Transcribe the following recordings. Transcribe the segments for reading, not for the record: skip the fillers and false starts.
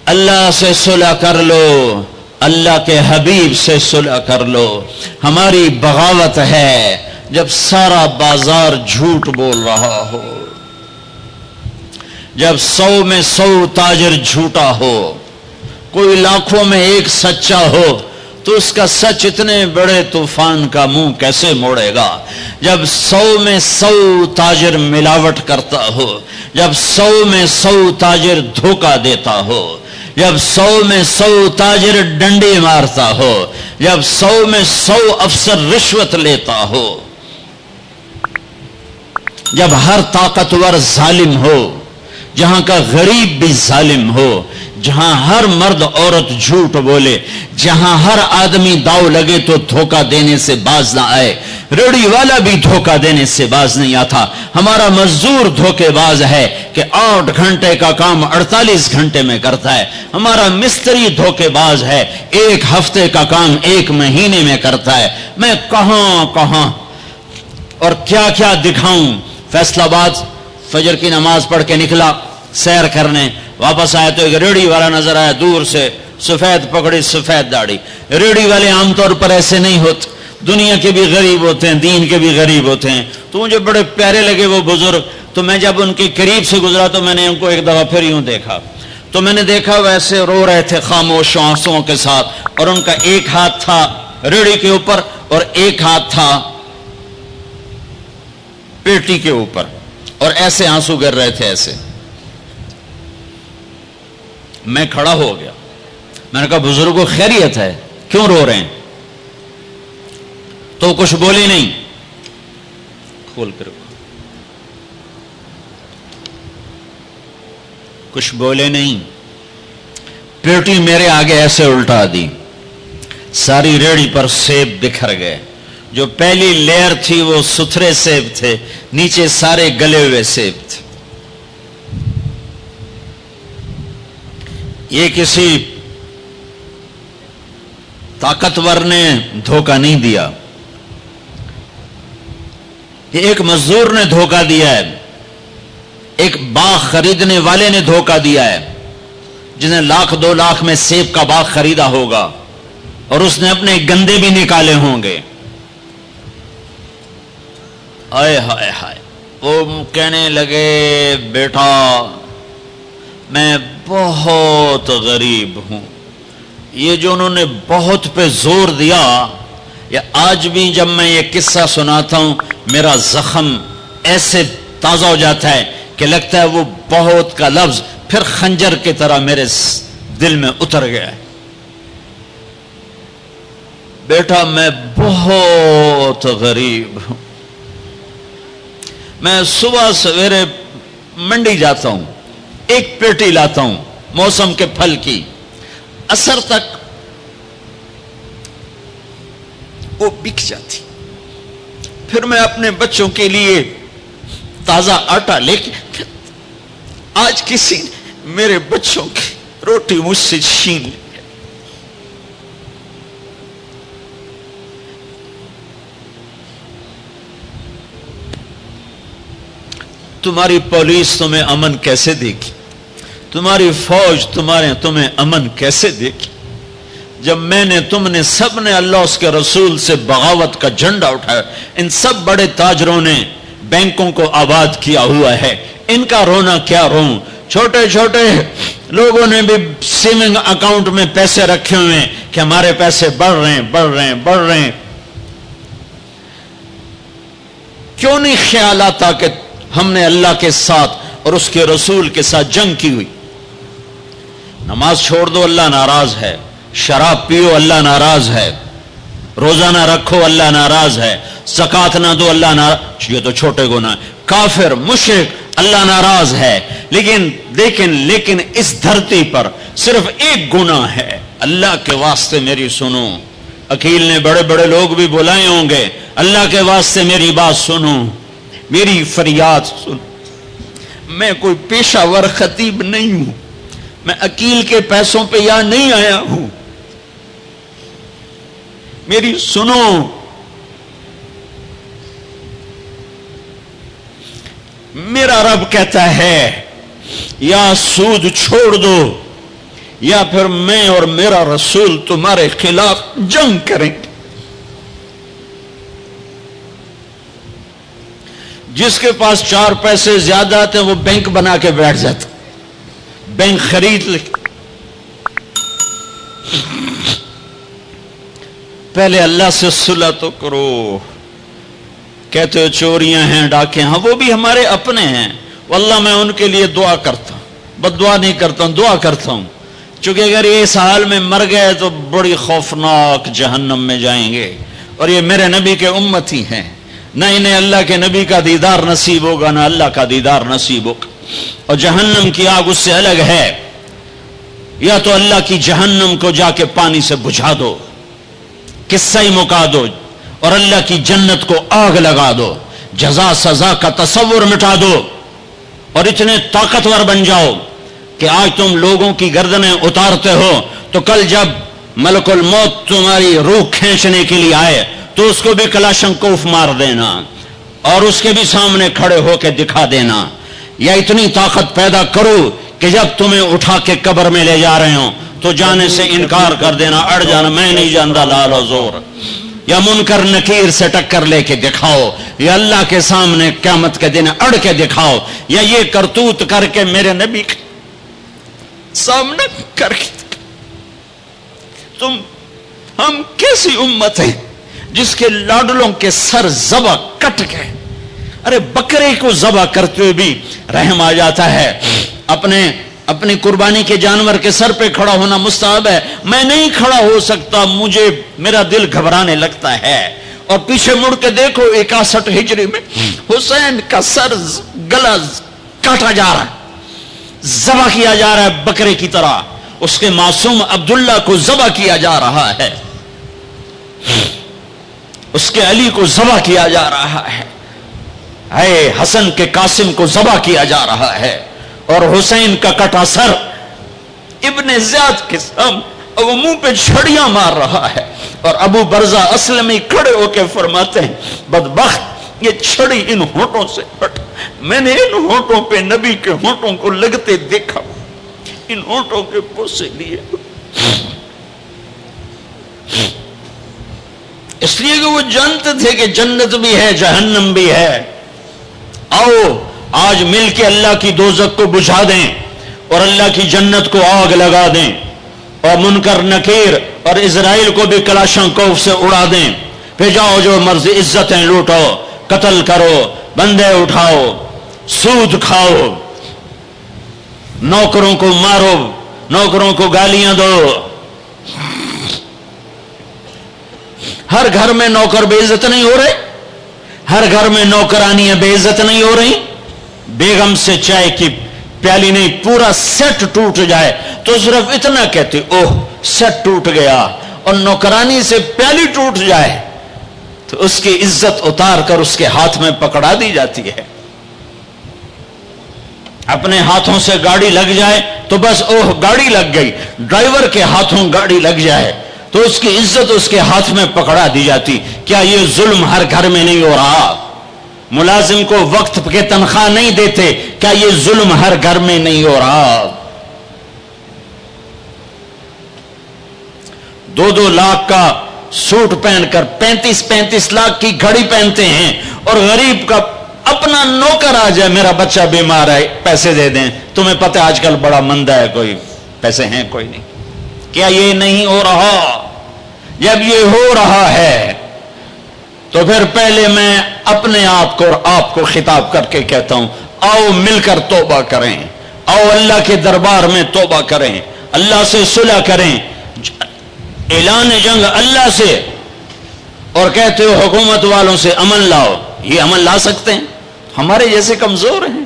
اللہ سے صلح کر لو، اللہ کے حبیب سے صلح کر لو۔ ہماری بغاوت ہے جب سارا بازار جھوٹ بول رہا ہو، جب 100 میں 100 تاجر جھوٹا ہو، کوئی لاکھوں میں ایک سچا ہو، تو اس کا سچ اتنے بڑے طوفان کا منہ کیسے موڑے گا؟ جب 100 میں 100 تاجر ملاوٹ کرتا ہو، جب 100 میں 100 تاجر دھوکہ دیتا ہو، جب 100 میں 100 تاجر ڈنڈی مارتا ہو، جب 100 میں 100 افسر رشوت لیتا ہو، جب ہر طاقتور ظالم ہو، جہاں کا غریب بھی ظالم ہو، جہاں ہر مرد عورت جھوٹ بولے، جہاں ہر آدمی داؤ لگے تو دھوکہ دینے سے باز نہ آئے، ریڑھی والا بھی دھوکہ دینے سے باز نہیں آتا۔ ہمارا مزدور دھوکے باز ہے کہ 8 گھنٹے کا کام 48 گھنٹے میں کرتا ہے۔ ہمارا مستری دھوکے باز ہے، 1 ہفتے کا کام 1 مہینے میں کرتا ہے۔ میں کہاں اور کیا کیا دکھاؤں۔ فیصل آباد فجر کی نماز پڑھ کے نکلا سیر کرنے، واپس آیا تو ایک ریڑھی والا نظر آیا دور سے، سفید پگڑی سفید داڑھی۔ ریڑھی والے عام طور پر ایسے نہیں ہوتے، دنیا کے بھی غریب ہوتے ہیں، دین کے بھی غریب ہوتے ہیں۔ تو مجھے بڑے پیارے لگے وہ بزرگ، تو میں جب ان کے قریب سے گزرا تو میں نے ان کو ایک دفعہ پھر یوں دیکھا، تو میں نے دیکھا ویسے رو رہے تھے خاموش آنسوؤں کے ساتھ، اور ان کا ایک ہاتھ تھا ریڑھی کے اوپر اور ایک ہاتھ تھا پیٹی کے اوپر، اور ایسے آنسو گر رہے تھے ایسے۔ میں کھڑا ہو گیا، میں نے کہا بزرگوں خیریت ہے، کیوں رو رہے ہیں؟ تو کچھ بولی نہیں، کھول کر کچھ بولے نہیں، پیٹی میرے آگے ایسے الٹا دی، ساری ریڑھی پر سیب بکھر گئے۔ جو پہلی لیئر تھی وہ ستھرے سیب تھے، نیچے سارے گلے ہوئے سیب تھے۔ یہ کسی طاقتور نے دھوکہ نہیں دیا، یہ ایک مزدور نے دھوکہ دیا ہے، ایک باغ خریدنے والے نے دھوکہ دیا ہے، جس نے 1,00,000 2 لاکھ میں سیب کا باغ خریدا ہوگا اور اس نے اپنے گندے بھی نکالے ہوں گے۔ آئے ہائے ہائے، وہ کہنے لگے بیٹا میں بہت غریب ہوں۔ یہ جو انہوں نے بہت پہ زور دیا، یا آج بھی جب میں یہ قصہ سناتا ہوں میرا زخم ایسے تازہ ہو جاتا ہے کہ لگتا ہے وہ بہت کا لفظ پھر خنجر کی طرح میرے دل میں اتر گیا ہے۔ بیٹا میں بہت غریب ہوں، میں صبح سویرے منڈی جاتا ہوں، ایک پیٹی لاتا ہوں موسم کے پھل کی، عصر تک وہ بک جاتی، پھر میں اپنے بچوں کے لیے تازہ آٹا لے کے، آج کسی نے میرے بچوں کی روٹی مجھ سے چھین لی۔ تمہاری پولیس تمہیں امن کیسے دے گی؟ تمہاری فوج تمہیں امن کیسے دے گی؟ جب میں نے تم نے سب نے اللہ اس کے رسول سے بغاوت کا جھنڈا اٹھایا، ان سب بڑے تاجروں نے بینکوں کو آباد کیا ہوا ہے، ان کا رونا کیا روں؟ چھوٹے چھوٹے لوگوں نے بھی سیونگ اکاؤنٹ میں پیسے رکھے ہوئے ہیں کہ ہمارے پیسے بڑھ رہے ہیں۔ کیوں نہیں خیال آتا کہ ہم نے اللہ کے ساتھ اور اس کے رسول کے ساتھ جنگ کی ہوئی؟ نماز چھوڑ دو اللہ ناراض ہے، شراب پیو اللہ ناراض ہے، روزہ نہ رکھو اللہ ناراض ہے، زکات نہ دو اللہ ناراض، یہ تو چھوٹے گناہ، کافر مشرک اللہ ناراض ہے، لیکن اس دھرتی پر صرف ایک گناہ ہے۔ اللہ کے واسطے میری سنو، عقیل نے بڑے بڑے لوگ بھی بلائے ہوں گے، اللہ کے واسطے میری بات سنو، میری فریاد سن۔ میں کوئی پیشہ ور خطیب نہیں ہوں، میں عقیل کے پیسوں پہ یہاں نہیں آیا ہوں، میری سنو۔ میرا رب کہتا ہے یا سود چھوڑ دو یا پھر میں اور میرا رسول تمہارے خلاف جنگ کریں گے۔ جس کے پاس 4 پیسے زیادہ آتے ہیں وہ بینک بنا کے بیٹھ جاتا، بینک خرید لے۔ پہلے اللہ سے صلح تو کرو۔ کہتے ہو چوریاں ہیں، ڈاکے، ہاں وہ بھی ہمارے اپنے ہیں، واللہ میں ان کے لیے دعا کرتا ہوں، بد دعا نہیں کرتا ہوں، دعا کرتا ہوں، چونکہ اگر یہ اس حال میں مر گئے تو بڑی خوفناک جہنم میں جائیں گے، اور یہ میرے نبی کے امتی ہیں، نہ انہیں اللہ کے نبی کا دیدار نصیب ہوگا نہ اللہ کا دیدار نصیب ہوگا، اور جہنم کی آگ اس سے الگ ہے۔ یا تو اللہ کی جہنم کو جا کے پانی سے بجھا دو، قصہ ہی مکا دو، اور اللہ کی جنت کو آگ لگا دو، جزا سزا کا تصور مٹا دو، اور اتنے طاقتور بن جاؤ کہ آج تم لوگوں کی گردنیں اتارتے ہو تو کل جب ملک الموت تمہاری روح کھینچنے کے لیے آئے تو اس کو بھی کلاشنکوف مار دینا اور اس کے بھی سامنے کھڑے ہو کے دکھا دینا، یا اتنی طاقت پیدا کرو کہ جب تمہیں اٹھا کے قبر میں لے جا رہے ہوں تو جانے سے انکار کر دینا، اڑ جانا، میں نہیں جانتا لال حضور، یا منکر نکیر سے ٹکر لے کے دکھاؤ، یا اللہ کے سامنے قیامت کے دن اڑ کے دکھاؤ، یا یہ کرتوت کر کے میرے نبی کے سامنے کر کے ہم کیسی امت ہیں جس کے لاڈلوں کے سر ذبح کٹ گئے۔ ارے بکرے کو ذبح کرتے ہوئے بھی رحم آ جاتا ہے۔ اپنی قربانی کے جانور کے سر پہ کھڑا ہونا مستحب ہے، میں نہیں کھڑا ہو سکتا، میرا دل گھبرانے لگتا ہے۔ اور پیچھے مڑ کے دیکھو 61 ہجری میں حسین کا سر گلا کاٹا جا رہا ہے، ذبح کیا جا رہا ہے بکرے کی طرح، اس کے معصوم عبداللہ کو ذبح کیا جا رہا ہے، اس کے علی کو ذبح کیا جا رہا ہے، اے حسن کے قاسم کو ذبح کیا جا رہا ہے، اور حسین کا کٹا سر ابن زیاد کے سامنے وہ منہ پہ چھڑیاں مار رہا ہے، اور ابو برزہ اسلمی کھڑے ہو کے فرماتے ہیں بدبخت یہ چھڑی ان ہونٹوں سے ہٹ، میں نے ان ہونٹوں پہ نبی کے ہونٹوں کو لگتے دیکھا، ان ہونٹوں کے بوسے لیے، اس لیے کہ وہ جانتے تھے کہ جنت بھی ہے جہنم بھی ہے۔ آؤ آج مل کے اللہ کی دوزخ کو بجھا دیں اور اللہ کی جنت کو آگ لگا دیں، اور منکر نکیر اور اسرائیل کو بھی کلاشنکوف سے اڑا دیں، پھر جاؤ جو مرضی عزتیں لوٹو، قتل کرو، بندے اٹھاؤ، سود کھاؤ، نوکروں کو مارو، نوکروں کو گالیاں دو۔ ہر گھر میں نوکر بے عزت نہیں ہو رہے، ہر گھر میں نوکرانیاں بے عزت نہیں ہو رہی۔ بیگم سے چائے کی پیالی نہیں پورا سیٹ ٹوٹ جائے تو صرف اتنا کہتے اوہ سیٹ ٹوٹ گیا، اور نوکرانی سے پیالی ٹوٹ جائے تو اس کی عزت اتار کر اس کے ہاتھ میں پکڑا دی جاتی ہے۔ اپنے ہاتھوں سے گاڑی لگ جائے تو بس اوہ گاڑی لگ گئی، ڈرائیور کے ہاتھوں گاڑی لگ جائے تو اس کی عزت اس کے ہاتھ میں پکڑا دی جاتی۔ کیا یہ ظلم ہر گھر میں نہیں ہو رہا؟ ملازم کو وقت کے تنخواہ نہیں دیتے، کیا یہ ظلم ہر گھر میں نہیں ہو رہا؟ 2-2 لاکھ کا سوٹ پہن کر 35 لاکھ کی گھڑی پہنتے ہیں، اور غریب کا اپنا نوکر آ جائے میرا بچہ بیمار ہے پیسے دے دیں، تمہیں پتہ آج کل بڑا مندہ ہے، کوئی پیسے ہیں کوئی نہیں۔ کیا یہ نہیں ہو رہا؟ جب یہ ہو رہا ہے تو پھر پہلے میں اپنے آپ کو اور آپ کو خطاب کر کے کہتا ہوں آؤ مل کر توبہ کریں، آؤ اللہ کے دربار میں توبہ کریں، اللہ سے صلح کریں، اعلان جنگ اللہ سے، اور کہتے ہو حکومت والوں سے امن لاؤ، یہ امن لا سکتے ہیں؟ ہمارے جیسے کمزور ہیں۔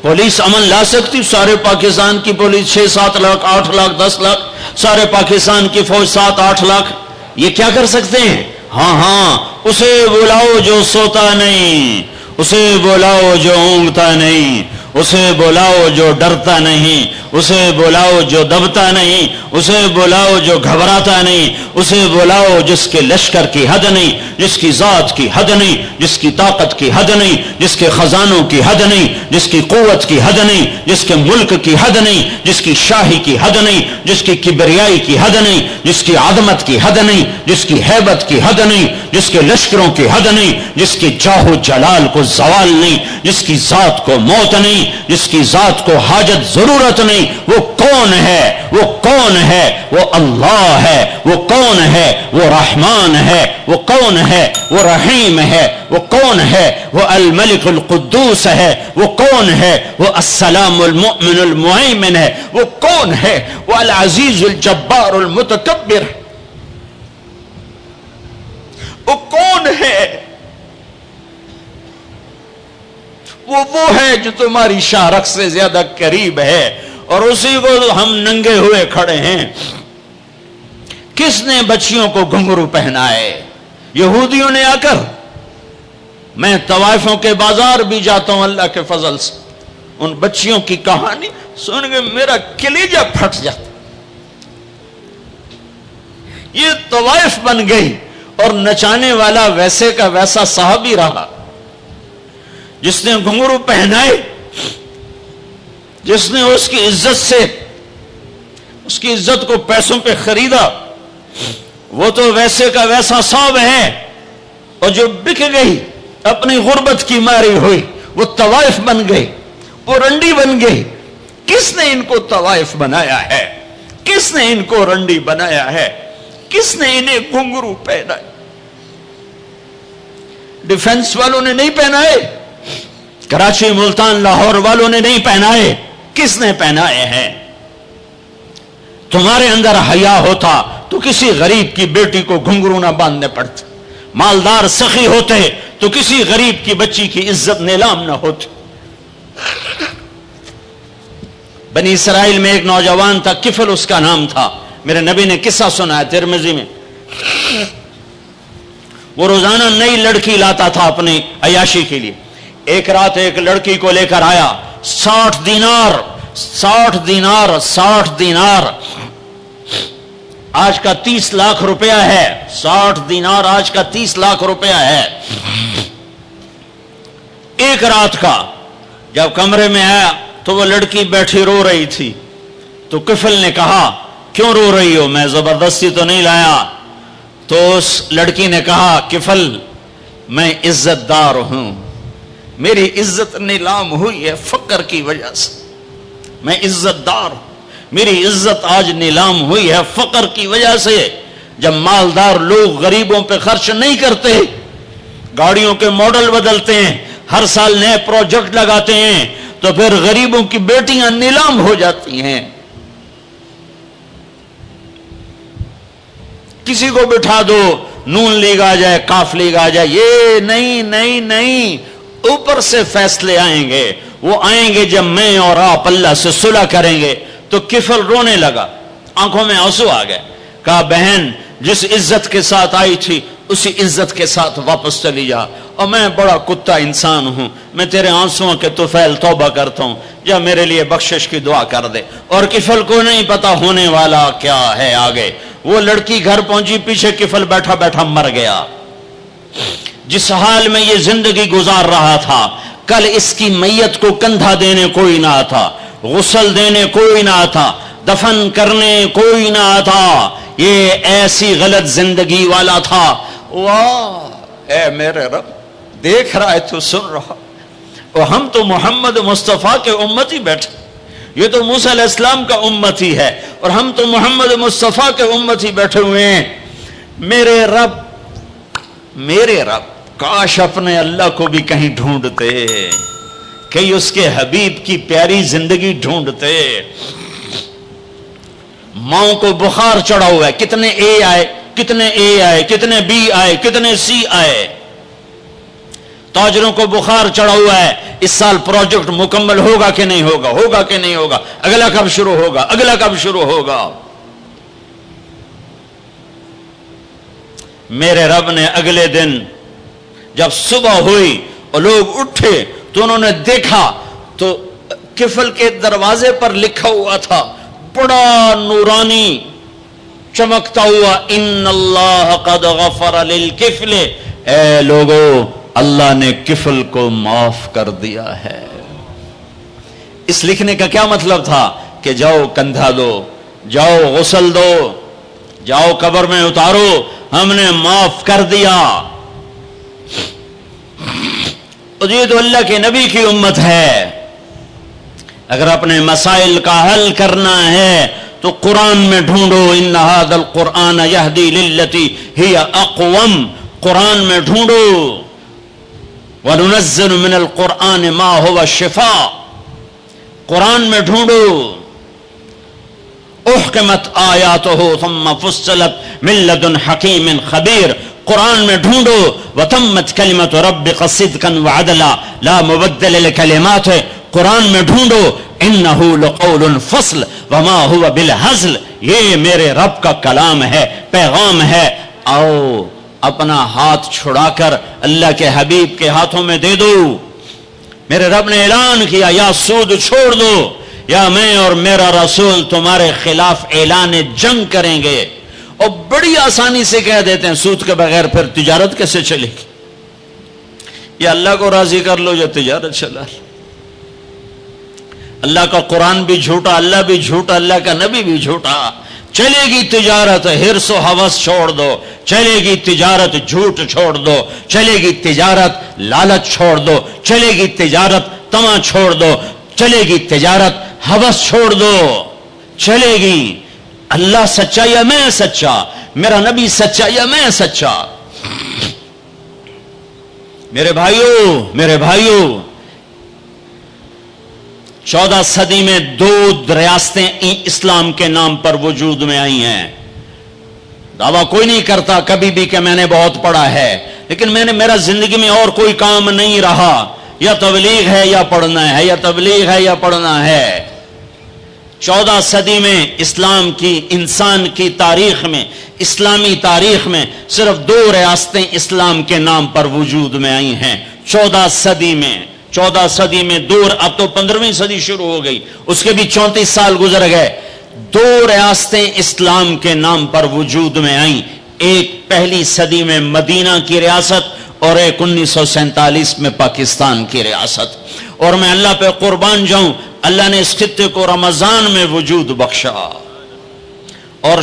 پولیس امن لا سکتی؟ سارے پاکستان کی پولیس 6-7 لاکھ 8 لاکھ 10 لاکھ، سارے پاکستان کی فوج 7-8 لاکھ، یہ کیا کر سکتے ہیں؟ ہاں اسے بلاؤ جو سوتا نہیں، اسے بلاؤ جو اونگتا نہیں، اسے بلاؤ جو ڈرتا نہیں، اسے بلاؤ جو دبتا نہیں، اسے بلاؤ جو گھبراتا نہیں، اسے بلاؤ جس کے لشکر کی حد نہیں، جس کی ذات کی حد نہیں، جس کی طاقت کی حد نہیں، جس کے خزانوں کی حد نہیں، جس کی قوت کی حد نہیں، جس کے ملک کی حد نہیں، جس کی شاہی کی حد نہیں، جس کی کبریائی کی حد نہیں، جس کی عظمت کی حد نہیں، جس کی ہیبت کی حد نہیں، جس کے لشکروں کی حد نہیں، جس کی جاہ و جلال کو زوال نہیں، جس کی ذات کو موت نہیں، جس کی ذات کو حاجت ضرورت نہیں۔ وہ کون ہے؟ وہ کون ہے؟ وہ اللہ ہے۔ وہ کون ہے؟ وہ رحمان ہے۔ وہ کون ہے؟ وہ رحیم ہے۔ وہ کون ہے؟ وہ الملک القدوس ہے۔ وہ کون ہے؟ وہ السلام المؤمن المہیمن ہے۔ وہ کون ہے؟ وہ العزیز الجبار المتکبر۔ وہ کون ہے؟ وہ ہے جو تمہاری شاہرخ سے زیادہ قریب ہے، اور اسی کو ہم ننگے ہوئے کھڑے ہیں۔ کس نے بچیوں کو گھنگرو پہنائے؟ یہودیوں نے آ کر۔ میں طوائفوں کے بازار بھی جاتا ہوں اللہ کے فضل سے، ان بچیوں کی کہانی سن کے میرا کلیجہ پھٹ جاتا۔ یہ طوائف بن گئی، اور نچانے والا ویسے کا ویسا صحابی رہا جس نے گھنگرو پہنائے، جس نے اس کی عزت سے، اس کی عزت کو پیسوں پہ خریدا، وہ تو ویسے کا ویسا صاحب ہے۔ اور جو بک گئی، اپنی غربت کی ماری ہوئی، وہ طوائف بن گئی، وہ رنڈی بن گئی۔ کس نے ان کو طوائف بنایا ہے؟ کس نے ان کو رنڈی بنایا ہے؟ کس نے انہیں گھنگرو پہنائے؟ ڈیفنس والوں نے نہیں پہنائے، کراچی ملتان لاہور والوں نے نہیں پہنائے، کس نے پہنائے ہیں؟ تمہارے اندر حیا ہوتا تو کسی غریب کی بیٹی کو گھنگرو نہ باندھنے پڑتے، مالدار سخی ہوتے تو کسی غریب کی بچی کی عزت نیلام نہ ہوتی۔ بنی اسرائیل میں ایک نوجوان تھا، کفل اس کا نام تھا، میرے نبی نے قصہ سنا ہے ترمذی میں۔ وہ روزانہ نئی لڑکی لاتا تھا اپنی عیاشی کے لیے۔ ایک رات ایک لڑکی کو لے کر آیا، 60 دینار، 60 دینار، 60 دینار آج کا 30 لاکھ روپیہ ہے، 60 دینار آج کا 30 لاکھ روپیہ ہے۔ ایک رات کا جب کمرے میں آیا تو وہ لڑکی بیٹھی رو رہی تھی، تو کفل نے کہا کیوں رو رہی ہو؟ میں زبردستی تو نہیں لایا۔ تو اس لڑکی نے کہا کفل میں عزت دار ہوں، میری عزت نیلام ہوئی ہے فقر کی وجہ سے، میں عزت دار ہوں، میری عزت آج نیلام ہوئی ہے فقر کی وجہ سے۔ جب مالدار لوگ غریبوں پہ خرچ نہیں کرتے، گاڑیوں کے ماڈل بدلتے ہیں، ہر سال نئے پروجیکٹ لگاتے ہیں، تو پھر غریبوں کی بیٹیاں نیلام ہو جاتی ہیں۔ کسی کو بٹھا دو، نون لیگ آ جائے، کاف لیگ آ جائے، یہ نہیں نہیں نہیں، اوپر سے فیصلے آئیں گے۔ وہ آئیں گے جب میں اور آپ اللہ سے صلح کریں گے۔ تو کفل رونے لگا، آنکھوں میں آنسو آ گئے۔ کہا بہن جس عزت کے ساتھ آئی تھی اسی عزت کے ساتھ واپس چلی جا، اور میں بڑا کتا انسان ہوں، میں تیرے آنسوؤں کے طفیل توبہ کرتا ہوں، یا میرے لیے بخشش کی دعا کر دے۔ اور کفل کو نہیں پتا ہونے والا کیا ہے آگے۔ وہ لڑکی گھر پہنچی، پیچھے کفل بیٹھا بیٹھا مر گیا۔ جس حال میں یہ زندگی گزار رہا تھا، کل اس کی میت کو کندھا دینے کوئی نہ آتا، غسل دینے کوئی نہ آتا، دفن کرنے کوئی نہ آتا۔ یہ ایسی غلط زندگی والا تھا۔ واہ اے میرے رب، دیکھ رہا ہے تو سن رہا، اور ہم تو محمد مصطفیٰ کے امتی بیٹھے، یہ تو موسیٰ علیہ السلام کا امتی ہے، اور ہم تو محمد مصطفیٰ کے امتی بیٹھے ہوئے ہیں۔ میرے رب کاش اپنے اللہ کو بھی کہیں ڈھونڈتے، کہیں اس کے حبیب کی پیاری زندگی ڈھونڈتے۔ ماؤں کو بخار چڑھا ہوا ہے، کتنے اے آئے، کتنے اے آئے، کتنے بی آئے، کتنے سی آئے۔ تاجروں کو بخار چڑھا ہوا ہے، اس سال پروجیکٹ مکمل ہوگا کہ نہیں ہوگا، ہوگا کہ نہیں ہوگا، اگلا کب شروع ہوگا، اگلا کب شروع ہوگا۔ میرے رب نے اگلے دن جب صبح ہوئی اور لوگ اٹھے تو انہوں نے دیکھا تو کفل کے دروازے پر لکھا ہوا تھا بڑا نورانی چمکتا ہوا، ان اللہ قد غفر للکفل، اے لوگو اللہ نے کفل کو معاف کر دیا ہے۔ اس لکھنے کا کیا مطلب تھا کہ جاؤ کندھا دو، جاؤ غسل دو، جاؤ قبر میں اتارو، ہم نے معاف کر دیا۔ اور یہ تو اللہ کے نبی کی امت ہے۔ اگر اپنے مسائل کا حل کرنا ہے تو قرآن میں ڈھونڈو، ان ھذا القرآن یہدی للتی ہی اقوم، قرآن میں ڈھونڈو۔ وننزل من القرآن ما هو شفاء، قرآن میں ڈھونڈو۔ احکمت آیاتہ ثم فصلت من لدن حکیم خبیر، قرآن میں ڈھونڈو۔ وتمت کلمۃ ربک صدقا وعدلا لا مبدل لکلماتہ، قرآن میں ڈھونڈو۔ انہ لقول فصل وما هو بالہزل، یہ میرے رب کا کلام ہے، پیغام ہے۔ آؤ اپنا ہاتھ چھڑا کر اللہ کے حبیب کے ہاتھوں میں دے دو۔ میرے رب نے اعلان کیا، یا سود چھوڑ دو یا میں اور میرا رسول تمہارے خلاف اعلان جنگ کریں گے۔ اور بڑی آسانی سے کہہ دیتے ہیں سود کے بغیر پھر تجارت کیسے چلے گی؟ یا اللہ کو راضی کر لو یا تجارت چلا لو۔ اللہ کا قرآن بھی جھوٹا، اللہ بھی جھوٹا، اللہ کا نبی بھی جھوٹا۔ چلے گی تجارت، ہرس و ہوس چھوڑ دو، چلے گی تجارت، جھوٹ چھوڑ دو، چلے گی تجارت، لالچ چھوڑ دو، چلے گی تجارت، طمع چھوڑ دو، چلے گی تجارت، ہوس چھوڑ دو، چلے گی۔ اللہ سچا یا میں سچا، میرا نبی سچا یا میں سچا۔ میرے بھائیوں 14 صدی میں 2 ریاستیں اسلام کے نام پر وجود میں آئی ہیں۔ دعویٰ کوئی نہیں کرتا کبھی بھی کہ میں نے بہت پڑھا ہے، لیکن میرا زندگی میں اور کوئی کام نہیں رہا، یا تبلیغ ہے یا پڑھنا ہے، یا تبلیغ ہے یا پڑھنا ہے۔ 14 صدی میں اسلام کی، انسان کی تاریخ میں، اسلامی تاریخ میں صرف 2 ریاستیں اسلام کے نام پر وجود میں آئی ہیں 14 صدی میں۔ 14 صدی میں 2، اب تو 15ویں صدی شروع ہو گئی، اس کے بھی 34 سال گزر گئے۔ 2 ریاستیں اسلام کے نام پر وجود میں آئیں، ایک پہلی صدی میں مدینہ کی ریاست اور ایک 1947 میں پاکستان کی ریاست۔ اور میں اللہ پہ قربان جاؤں، اللہ نے اس خطے کو رمضان میں وجود بخشا اور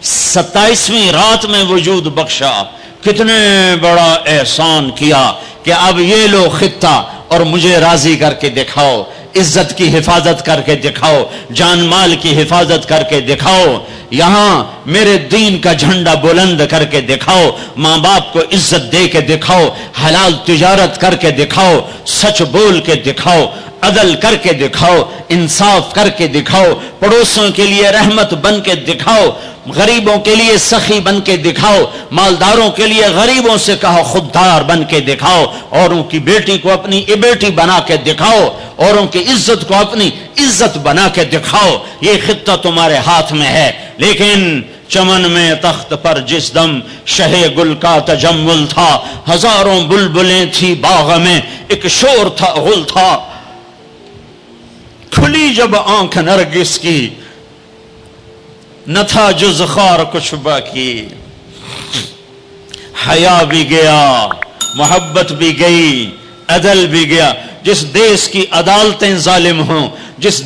27ویں رات میں وجود بخشا۔ کتنے بڑا احسان کیا کہ اب یہ لو خطہ اور مجھے راضی کر کے دکھاؤ، عزت کی حفاظت کر کے دکھاؤ، جان مال کی حفاظت کر کے دکھاؤ، یہاں میرے دین کا جھنڈا بلند کر کے دکھاؤ، ماں باپ کو عزت دے کے دکھاؤ، حلال تجارت کر کے دکھاؤ، سچ بول کے دکھاؤ، عدل کر کے دکھاؤ، انصاف کر کے دکھاؤ، پڑوسوں کے لیے رحمت بن کے دکھاؤ، غریبوں کے لیے سخی بن کے دکھاؤ، مالداروں کے لیے غریبوں سے کہا خوددار بن کے دکھاؤ، اوروں کی بیٹی کو اپنی بیٹی بنا کے دکھاؤ، اوروں کی عزت کو اپنی عزت بنا کے دکھاؤ۔ یہ خطہ تمہارے ہاتھ میں ہے۔ لیکن چمن میں تخت پر جس دم شہ گل کا تجمل تھا، ہزاروں بلبلیں تھی باغ میں، ایک شور تھا، غل تھا، کھلی جب آنکھ نرگس کی، نہ تھا جز خار کچھ باقی۔ حیا بھی گیا، محبت بھی گئی، عدل بھی گیا۔ جس دیس کی عدالتیں ظالم ہوں، جس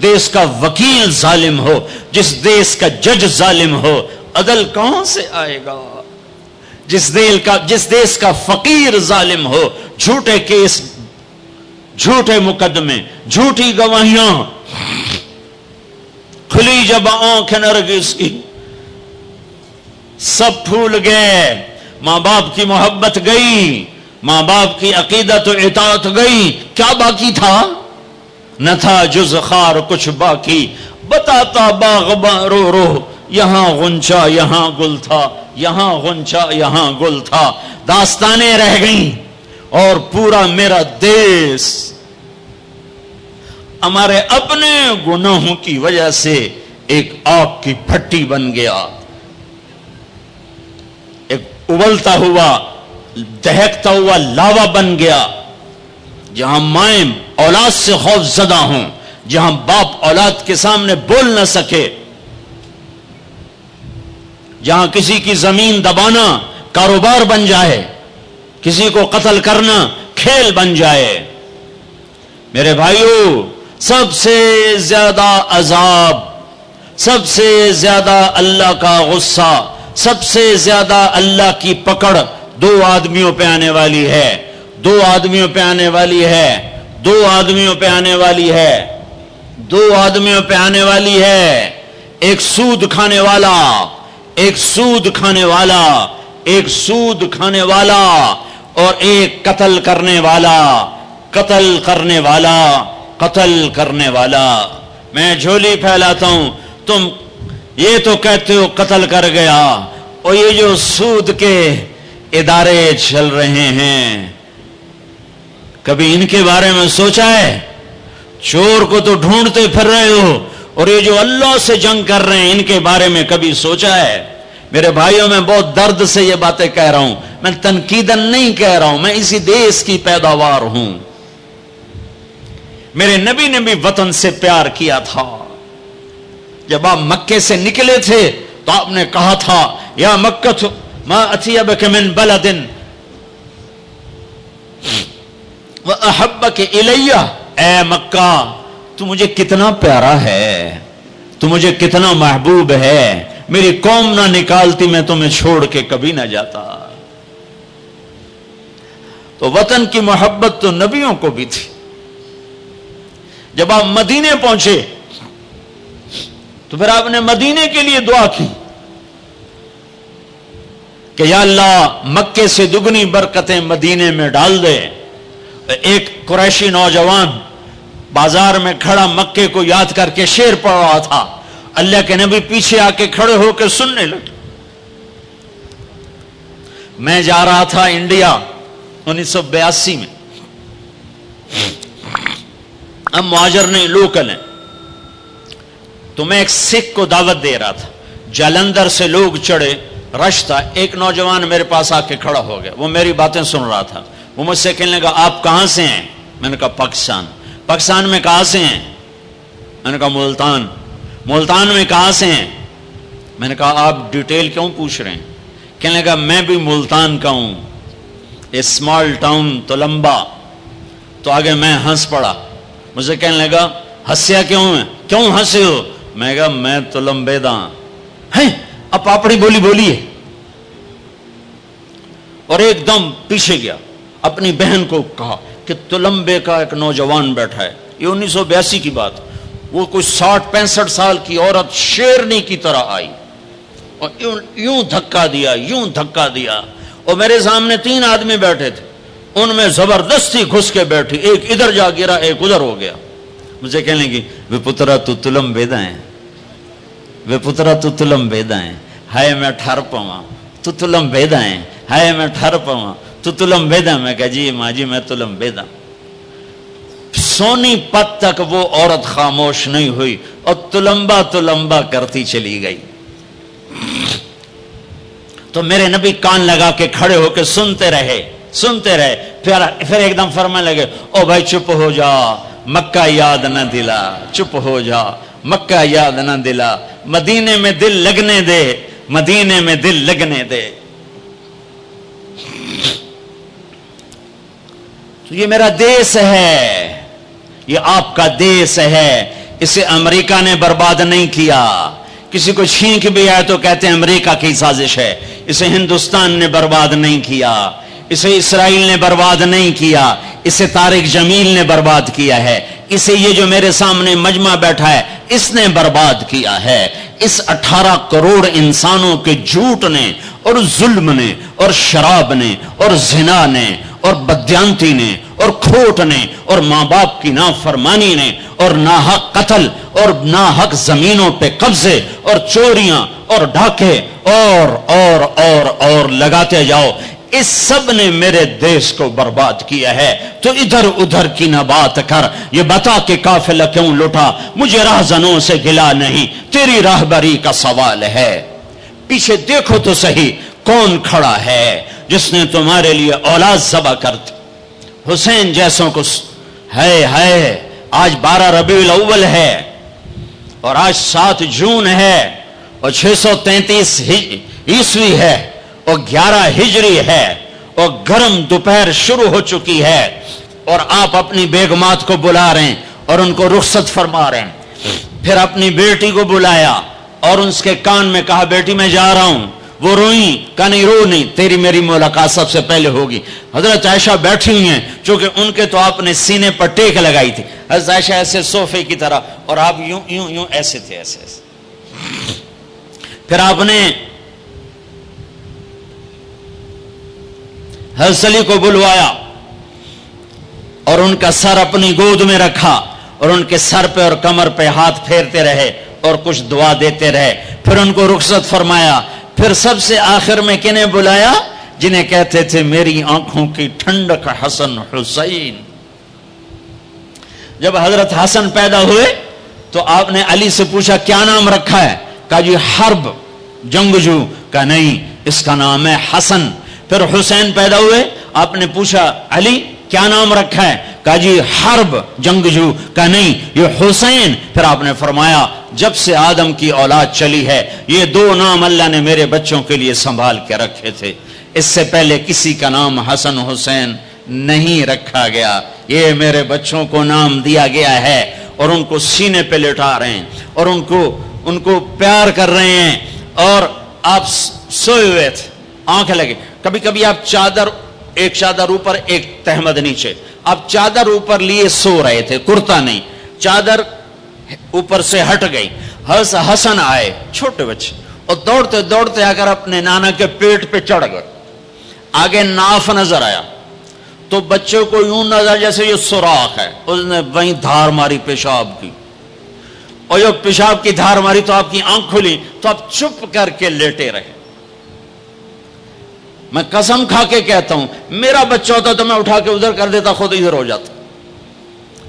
دیس کا وکیل ظالم ہو، جس دیس کا جج ظالم ہو، عدل کہاں سے آئے گا؟ جس دیس کا فقیر ظالم ہو، جھوٹے کیس، جھوٹے مقدمے، جھوٹی گواہیاں، کھلی جب آنکھ نرگس کی، سب پھول گئے، ماں باپ کی محبت گئی، ماں باپ کی عقیدت و اطاعت گئی، کیا باقی تھا؟ نہ تھا جز خار کچھ باقی، بتاتا باغباں رو رو، یہاں غنچہ یہاں گل تھا، یہاں غنچہ یہاں گل تھا۔ داستانیں رہ گئیں اور پورا میرا دیس ہمارے اپنے گناہوں کی وجہ سے ایک آگ کی بھٹی بن گیا، ایک ابلتا ہوا، دہکتا ہوا لاوا بن گیا، جہاں مائیں اولاد سے خوف زدہ ہوں، جہاں باپ اولاد کے سامنے بول نہ سکے، جہاں کسی کی زمین دبانا کاروبار بن جائے، کسی کو قتل کرنا کھیل بن جائے۔ میرے بھائیو، سب سے زیادہ عذاب، سب سے زیادہ اللہ کا غصہ، سب سے زیادہ اللہ کی پکڑ دو آدمیوں پہ آنے والی ہے، دو آدمیوں پہ آنے والی ہے، دو آدمیوں پہ آنے والی ہے، دو آدمیوں پہ آنے والی ہے۔ ایک سود کھانے والا، ایک سود کھانے والا، ایک سود کھانے والا، اور ایک قتل کرنے والا، قتل کرنے والا، قتل کرنے والا۔ میں جھولی پھیلاتا ہوں، تم یہ تو کہتے ہو قتل کر گیا، اور یہ جو سود کے ادارے چل رہے ہیں، کبھی ان کے بارے میں سوچا ہے؟ چور کو تو ڈھونڈتے پھر رہے ہو، اور یہ جو اللہ سے جنگ کر رہے ہیں ان کے بارے میں کبھی سوچا ہے؟ میرے بھائیوں، میں بہت درد سے یہ باتیں کہہ رہا ہوں، میں تنقیداً نہیں کہہ رہا ہوں، میں اسی دیش کی پیداوار ہوں۔ میرے نبی نے بھی وطن سے پیار کیا تھا۔ جب آپ مکے سے نکلے تھے تو آپ نے کہا تھا، یا مکہ ما اطیبک من بلد واحبک الی، اے مکہ تو مجھے کتنا پیارا ہے، تو مجھے کتنا محبوب ہے، میری قوم نہ نکالتی میں تمہیں چھوڑ کے کبھی نہ جاتا۔ تو وطن کی محبت تو نبیوں کو بھی تھی۔ جب آپ مدینے پہنچے تو پھر آپ نے مدینے کے لیے دعا کی کہ یا اللہ مکے سے دگنی برکتیں مدینے میں ڈال دے۔ ایک قریشی نوجوان بازار میں کھڑا مکے کو یاد کر کے شعر پڑھ رہا تھا، اللہ کے نبی پیچھے آ کے کھڑے ہو کے سننے لگے۔ میں جا رہا تھا انڈیا 1982 میں، ہم مہاجر نہیں لوکل ہیں، تو میں ایک سکھ کو دعوت دے رہا تھا، جالندھر سے لوگ چڑھے، رش تھا، ایک نوجوان میرے پاس آ کے کھڑا ہو گیا، وہ میری باتیں سن رہا تھا، وہ مجھ سے کہنے لگا آپ کہاں سے ہیں؟ میں نے کہا پاکستان۔ پاکستان میں کہاں سے ہیں؟ میں نے کہا ملتان۔ ملتان میں کہاں سے ہیں؟ میں نے کہا آپ ڈیٹیل کیوں پوچھ رہے ہیں؟ کہنے لگا میں بھی ملتان کا ہوں، اسمال ٹاؤن تلمبا۔ تو آگے میں ہنس پڑا، مجھے کہنے لگا ہنسیا کیوں ہے، کیوں ہنسے ہو؟ میں نے کہا میں تلمبے دا ہیں۔ اب پاپڑی بولی بولی ہے، اور ایک دم پیچھے گیا، اپنی بہن کو کہا کہ تلمبے کا ایک نوجوان بیٹھا ہے، یہ 1982 کی بات، وہ کوئی 60-65 سال کی عورت شیرنی کی طرح آئی اور یوں دھکا دیا، یوں دھکا دیا، اور میرے سامنے 3 آدمی بیٹھے تھے، ان میں زبردستی گھس کے بیٹھی، ایک ادھر جا گرا، ایک ادھر ہو گیا۔ مجھے کہنے لگی وے پترا تو تلمبیدا ہے، وے پترا تو تلمبیدا ہے، ہائے میں ٹھر پواں تو تلمبیدا ہے، ہائے میں ٹھر پواں تو تلمبیدا۔ میں کہا جی ماں جی میں تلمبیدا۔ سونی پت تک وہ عورت خاموش نہیں ہوئی اور تلمبا تلمبا کرتی چلی گئی۔ تو میرے نبی کان لگا کے کھڑے ہو کے سنتے رہے، سنتے رہے، پھر ایک دم فرمانے لگے او بھائی چپ ہو جا، مکہ یاد نہ دلا، چپ ہو جا، مکہ یاد نہ دلا، مدینے میں دل لگنے دے، مدینے میں دل لگنے دے۔ تو یہ میرا دیس ہے، یہ آپ کا دیس ہے، اسے امریکہ نے برباد نہیں کیا۔ کسی کو چھینک بھی آئے تو کہتے ہیں امریکہ کی سازش ہے، اسے ہندوستان نے برباد نہیں کیا، اسے اسرائیل نے برباد نہیں کیا، اسے طارق جمیل نے برباد کیا ہے، اسے یہ جو میرے سامنے مجمع بیٹھا ہے اس نے برباد کیا ہے۔ اس 18 کروڑ انسانوں کے جھوٹ نے اور ظلم نے اور شراب نے اور زنا نے اور بدیانتی نے اور کھوٹ نے اور ماں باپ کی نافرمانی نے اور ناحق قتل اور ناحق زمینوں پہ قبضے اور چوریاں اور ڈھاکے اور لگاتے جاؤ، اس سب نے میرے دیش کو برباد کیا ہے۔ تو ادھر ادھر کی نہ بات کر، یہ بتا کہ قافلہ کیوں لٹا، مجھے راہزنوں سے گلا نہیں، تیری راہبری کا سوال ہے۔ پیچھے دیکھو تو صحیح کون کھڑا ہے جس نے تمہارے لیے اولاد ذبح کر دی، حسین جیسوں کو، ہائے ہائے آج 12 ربیع الاول ہے اور آج 7 جون ہے اور 633 عیسوی ہے اور 11 ہجری ہے اور گرم دوپہر شروع ہو چکی ہے اور آپ اپنی بیگمات کو بلا رہے ہیں اور ان کو رخصت فرما رہے ہیں. پھر اپنی بیٹی کو بلایا اور اس کے کان میں کہا بیٹی میں جا رہا ہوں. وہ روئیں، کہا نہیں رو نہیں، تیری میری ملاقات سب سے پہلے ہوگی. حضرت عائشہ بیٹھی ہوئی ہیں چونکہ ان کے تو آپ نے سینے پر ٹیک لگائی تھی. حضرت عائشہ ایسے صوفے کی طرح اور آپ یوں یوں یوں ایسے تھے، ایسے ایسے. پھر آپ نے حضرت علی کو بلوایا اور ان کا سر اپنی گود میں رکھا اور ان کے سر پہ اور کمر پہ ہاتھ پھیرتے رہے اور کچھ دعا دیتے رہے. پھر ان کو رخصت فرمایا. پھر سب سے آخر میں کنہیں بلایا؟ جنہیں کہتے تھے میری آنکھوں کی ٹھنڈک حسن حسین. جب حضرت حسن پیدا ہوئے تو آپ نے علی سے پوچھا کیا نام رکھا ہے؟ کہا جی حرب، جنگجو. کہا نہیں، اس کا نام ہے حسن. پھر حسین پیدا ہوئے، آپ نے پوچھا علی کیا نام رکھا ہے؟ کہا جی حرب، جنگجو. کہا نہیں، یہ حسین. پھر آپ نے فرمایا جب سے آدم کی اولاد چلی ہے یہ 2 نام اللہ نے میرے بچوں کے لیے سنبھال کے رکھے تھے، اس سے پہلے کسی کا نام حسن حسین نہیں رکھا گیا. یہ میرے بچوں کو نام دیا گیا ہے اور ان کو سینے پہ لٹا رہے ہیں اور ان کو پیار کر رہے ہیں. اور آپ سوئے ہوئے تھے، آنکھ لگے. کبھی کبھی آپ ایک چادر اوپر ایک تہمد نیچے، آپ چادر اوپر لیے سو رہے تھے، کرتا نہیں، چادر اوپر سے ہٹ گئی. حسن آئے، چھوٹے بچے، اور دوڑتے دوڑتے آ کر اپنے نانا کے پیٹ پہ چڑھ گئے. آگے ناف نظر آیا تو بچے کو یوں نظر جیسے یہ سوراخ ہے، اس نے وہیں دھار ماری پیشاب کی، اور جب پیشاب کی دھار ماری تو آپ کی آنکھ کھلی تو آپ چپ کر کے لیٹے رہے. میں قسم کھا کے کہتا ہوں میرا بچہ ہوتا تو میں اٹھا کے ادھر کر دیتا، خود ادھر ہو جاتا.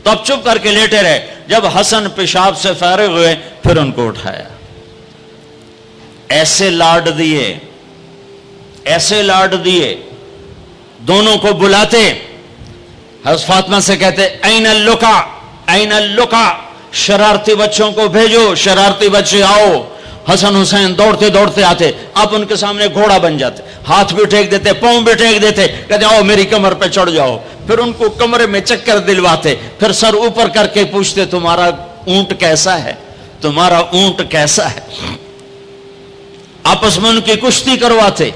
تو اب چپ کر کے لیٹے رہے. جب حسن پیشاب سے فارغ ہوئے پھر ان کو اٹھایا، ایسے لاڈ دیے، ایسے لاڈ دیے. دونوں کو بلاتے، حضرت فاطمہ سے کہتے این اللقا، این اللقا، شرارتی بچوں کو بھیجو، شرارتی بچے آؤ. حسن حسین دوڑتے دوڑتے آتے، آپ ان کے سامنے گھوڑا بن جاتے، ہاتھ بھی ٹیک دیتے، پاؤں بھی ٹیک دیتے، کہتے آؤ میری کمر پہ چڑھ جاؤ. پھر ان کو کمرے میں چکر دلواتے، پھر سر اوپر کر کے پوچھتے تمہارا اونٹ کیسا ہے، تمہارا اونٹ کیسا ہے. آپس میں ان کی کشتی کرواتے.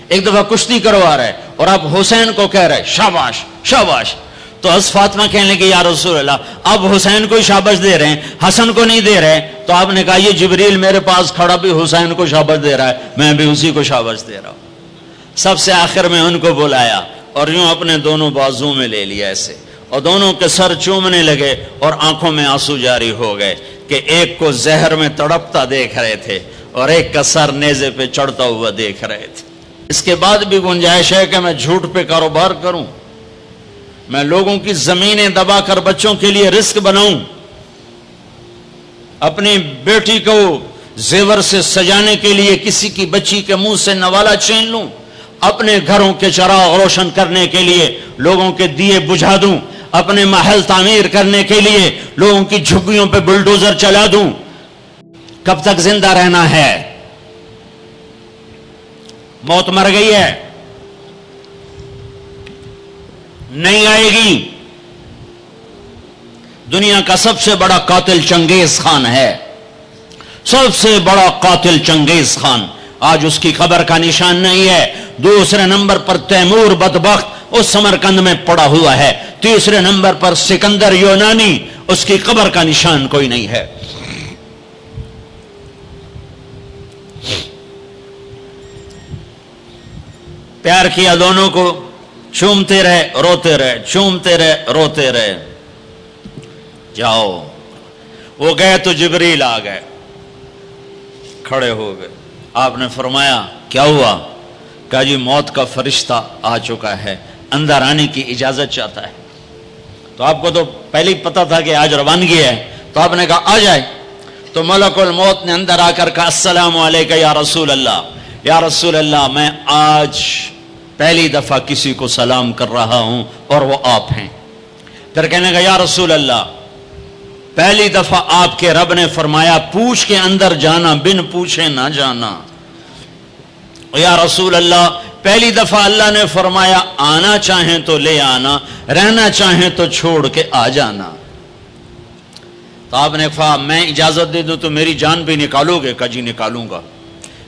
ایک دفعہ کشتی کروا رہے اور آپ حسین کو کہہ رہے شاباش شاباش. تو حضرت فاطمہ کہنے لگی یا رسول اللہ اب حسین کو شاباش دے رہے ہیں، حسن کو نہیں دے رہے. تو آپ نے کہا یہ جبریل میرے پاس کھڑا بھی حسین کو شاباش دے رہا ہے، میں بھی اسی کو شاباش دے رہا ہوں. سب سے آخر میں ان کو بلایا اور یوں اپنے دونوں بازو میں لے لیا ایسے، اور دونوں کے سر چومنے لگے اور آنکھوں میں آنسو جاری ہو گئے کہ ایک کو زہر میں تڑپتا دیکھ رہے تھے اور ایک کا سر نیزے پہ چڑھتا ہوا دیکھ رہے تھے. اس کے بعد بھی گنجائش ہے کہ میں جھوٹ پہ کاروبار کروں، میں لوگوں کی زمینیں دبا کر بچوں کے لیے رزق بناؤں، اپنی بیٹی کو زیور سے سجانے کے لیے کسی کی بچی کے منہ سے نوالا چھین لوں، اپنے گھروں کے چراغ روشن کرنے کے لیے لوگوں کے دیے بجھا دوں، اپنے محل تعمیر کرنے کے لیے لوگوں کی جھگیوں پہ بلڈوزر چلا دوں. کب تک زندہ رہنا ہے؟ موت مر گئی ہے، نہیں آئے گی. دنیا کا سب سے بڑا قاتل چنگیز خان ہے، سب سے بڑا قاتل چنگیز خان. آج اس کی قبر کا نشان نہیں ہے. دوسرے نمبر پر تیمور بدبخت اس سمرقند میں پڑا ہوا ہے. تیسرے نمبر پر سکندر یونانی، اس کی قبر کا نشان کوئی نہیں ہے. پیار کیا دونوں کو، چومتے رہے روتے رہے، چومتے رہے روتے رہے. جاؤ. وہ گئے تو جبریل آ گئے، کھڑے ہو گئے. آپ نے فرمایا کیا ہوا؟ کہا جی موت کا فرشتہ آ چکا ہے، اندر آنے کی اجازت چاہتا ہے. تو آپ کو تو پہلے ہی پتا تھا کہ آج روانگی ہے، تو آپ نے کہا آ جائے. تو ملک الموت نے اندر آ کر کہا السلام علیکم یا رسول اللہ، یا رسول اللہ میں آج پہلی دفعہ کسی کو سلام کر رہا ہوں اور وہ آپ ہیں. پھر کہنے کا یا رسول اللہ پہلی دفعہ آپ کے رب نے فرمایا پوچھ کے اندر جانا، بن پوچھے نہ جانا۔ یا رسول اللہ، پہلی دفعہ اللہ نے فرمایا آنا چاہیں تو لے آنا، رہنا چاہیں تو چھوڑ کے آ جانا۔ تو آپ نے کہا میں اجازت دے دوں تو میری جان بھی نکالو گے؟ کہا جی نکالوں گا۔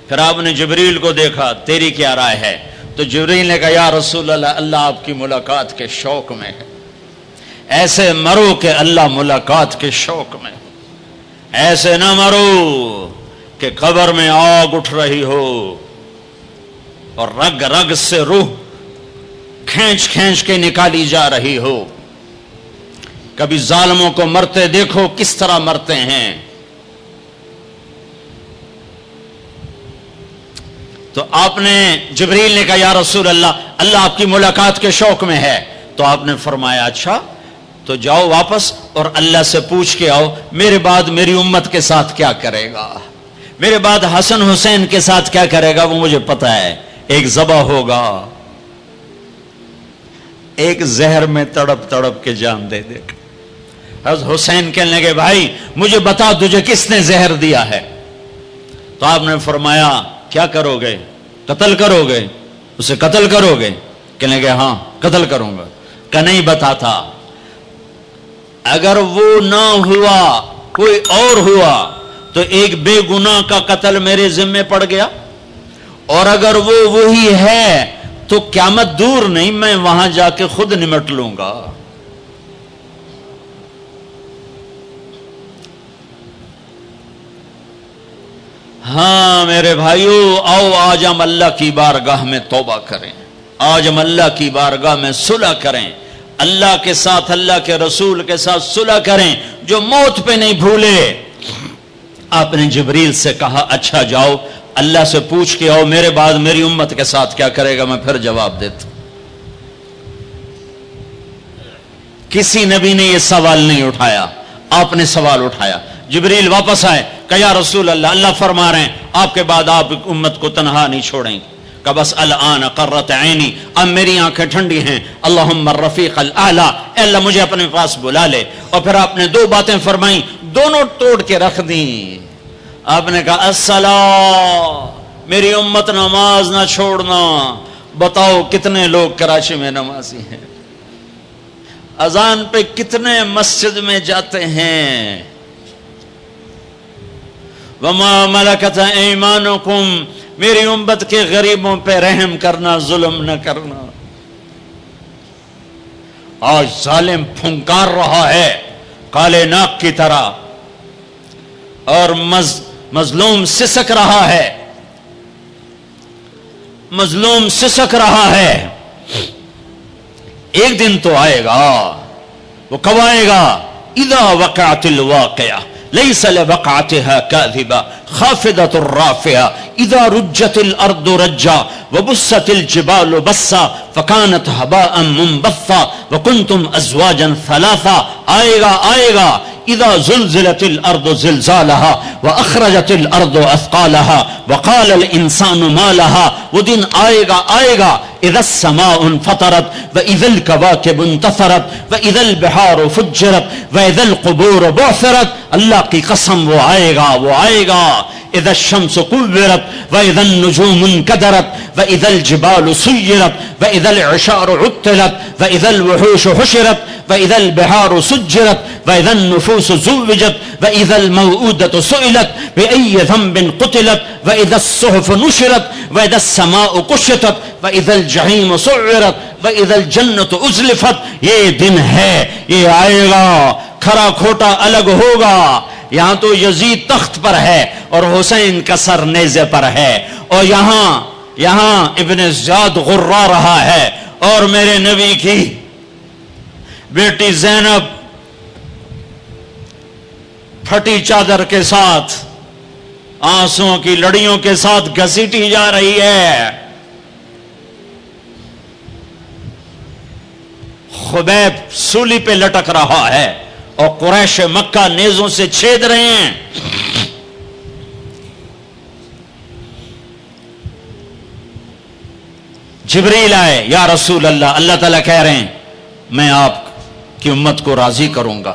پھر آپ نے جبریل کو دیکھا، تیری کیا رائے ہے؟ تو جبریل نے کہا یا رسول اللہ، اللہ آپ کی ملاقات کے شوق میں ہے، ایسے مرو کہ اللہ ملاقات کے شوق میں، ایسے نہ مرو کہ قبر میں آگ اٹھ رہی ہو اور رگ رگ سے روح کھینچ کھینچ کے نکالی جا رہی ہو۔ کبھی ظالموں کو مرتے دیکھو کس طرح مرتے ہیں۔ تو آپ نے، جبریل نے کہا یا رسول اللہ، اللہ آپ کی ملاقات کے شوق میں ہے۔ تو آپ نے فرمایا اچھا تو جاؤ واپس اور اللہ سے پوچھ کے آؤ میرے بعد میری امت کے ساتھ کیا کرے گا، میرے بعد حسن حسین کے ساتھ کیا کرے گا، وہ مجھے پتا ہے۔ ایک ذبح ہوگا، ایک زہر میں تڑپ تڑپ کے جان دے دے گا۔ حضرت حسین کہنے لگے بھائی مجھے بتا تجھے کس نے زہر دیا ہے؟ تو آپ نے فرمایا کیا کرو گے؟ قتل کرو گے؟ اسے قتل کرو گے؟ کہنے لگے ہاں قتل کروں گا۔ کہ نہیں بتاتا، اگر وہ نہ ہوا کوئی اور ہوا تو ایک بے گناہ کا قتل میرے ذمے پڑ گیا، اور اگر وہ وہی ہے تو قیامت دور نہیں، میں وہاں جا کے خود نمٹ لوں گا۔ ہاں میرے بھائیو، آؤ آج ہم اللہ کی بارگاہ میں توبہ کریں، آج ہم اللہ کی بارگاہ میں صلح کریں، اللہ کے ساتھ، اللہ کے رسول کے ساتھ صلح کریں۔ جو موت پہ نہیں بھولے، آپ نے جبریل سے کہا اچھا جاؤ اللہ سے پوچھ کے آؤ میرے بعد میری امت کے ساتھ کیا کرے گا، میں پھر جواب دیتا۔ کسی نبی نے یہ سوال نہیں اٹھایا، آپ نے سوال اٹھایا۔ جبریل واپس آئے، کہ یا رسول اللہ، اللہ فرما رہے ہیں آپ کے بعد آپ امت کو تنہا نہیں چھوڑیں گے۔ کہ بس الان قرت عینی، اب میری آنکھیں ٹھنڈی ہیں، اللہم الرفیق الاعلی، اے اللہ مجھے اپنے پاس بلا لے۔ اور پھر آپ نے دو باتیں فرمائیں، دونوں توڑ کے رکھ دیں۔ آپ نے کہا الصلاۃ، میری امت نماز نہ چھوڑنا۔ بتاؤ کتنے لوگ کراچی میں نمازی ہیں؟ اذان پہ کتنے مسجد میں جاتے ہیں؟ وما ملکت ایمانکم، میری امت کے غریبوں پہ رحم کرنا، ظلم نہ کرنا۔ آج ظالم پھنکار رہا ہے کالے ناک کی طرح، اور مظلوم سسک رہا ہے، مظلوم سسک رہا ہے۔ ایک دن تو آئے گا، وہ کب آئے گا؟ اذا وقعت الواقعہ لیس لوقعتها کاذبہ خافضۃ رافعہ اذا رجت الارض رجا وبست الجبال بسا فکانت ہباء منبثا وکنتم ازواجا ثلاثا۔ آئے گا آئے گا، اذا زلزلت الارض زلزالها واخرجت الارض اثقالها وقال الانسان ما لها۔ وہ دن آئے گا آئے گا، اذا السماء انفطرت واذا الكواكب انتثرت واذا البحار فجرت واذا القبور بعثرت۔ اللہ کی قسم وہ آئے گا، وہ آئے گا۔ اذا الشمس كورت واذا النجوم انكدرت واذا الجبال سيرت واذا العشار عطلت واذا الوحوش حشرت واذا البحار سجرت واذا النفوس زوجت واذا الموءودة سئلت بأي ذنب قتلت واذا الصحف نشرت واذا السماء كشطت واذا الجحيم سعرت واذا الجنة ازلفت۔ یہ دن ہے، یہ آئے گا، کھرا کھوٹا الگ ہوگا۔ یہاں تو یزید تخت پر ہے اور حسین کا سر نیزے پر ہے، اور یہاں ابن زیاد غرا رہا ہے، اور میرے نبی کی بیٹی زینب پھٹی چادر کے ساتھ، آنسوؤں کی لڑیوں کے ساتھ گھسیٹی جا رہی ہے۔ خبیب سولی پہ لٹک رہا ہے اور قریش مکہ نیزوں سے چھید رہے ہیں۔ جبریل آئے، یا رسول اللہ، اللہ تعالیٰ کہہ رہے ہیں میں آپ کی امت کو راضی کروں گا،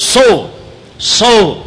100।